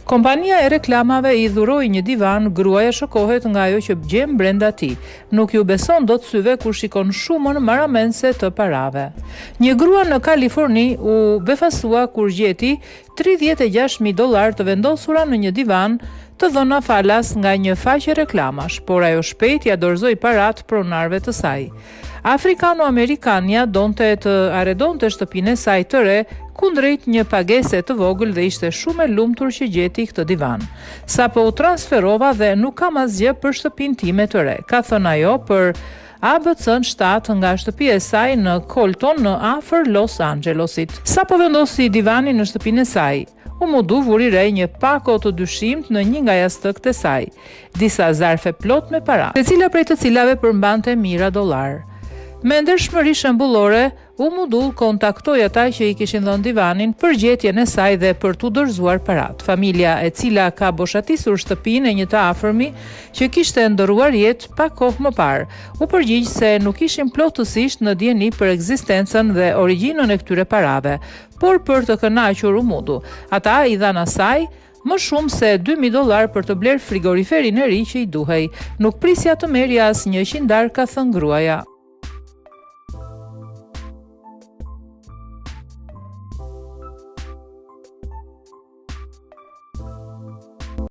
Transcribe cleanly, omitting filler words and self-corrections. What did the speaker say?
Kompania e reklamave I dhuroi një divan, gruaja shokohet nga ajo që gjem brenda tij. Nuk ju beson dot syve kur shikon shumën marramense të parave. Një grua në Kaliforni u befasua kur gjeti $36.000 të vendosura në një divan të dhëna falas nga një faqe reklamash, por ajo shpejt ja dorëzoi parat pronarëve të saj. Afrikano-amerikania donte të arredonte shtëpinë e saj të re kundrejt një pagese të vogël dhe ishte shumë e lumtur që gjeti këtë divan. Sapo u transferova dhe nuk kam asgjë për shtëpinë time të re, ka thënë ajo për ABC-n 7 nga shtëpia e saj në Colton në afër Los Angelesit. Sapo vendosi divanin në shtëpinë e saj, u mundu vuri re një pako të dyshimt në një nga jastëkët e saj, disa zarfe plot me para, secila prej të cilave përmbante mijëra dollar. Me ndershmëri shembullore, u mundu kontaktoi ata që I kishin dhënë divanin për gjetjen e saj dhe për t'u dorëzuar parat. Familja e cila ka boshatisur shtëpinë e një të afërmi që kishte ndërruar jetë pak kohë më parë, u përgjigj se nuk ishin plotësisht në dieni për ekzistencën dhe origjinën e këtyre parave, por për të kënaqur u mundu. Ata I dhanë asaj më shumë se $2.000 për të bler frigoriferin e ri që I duhej. Nuk prisja të merrja as $100, ka thënë gruaja.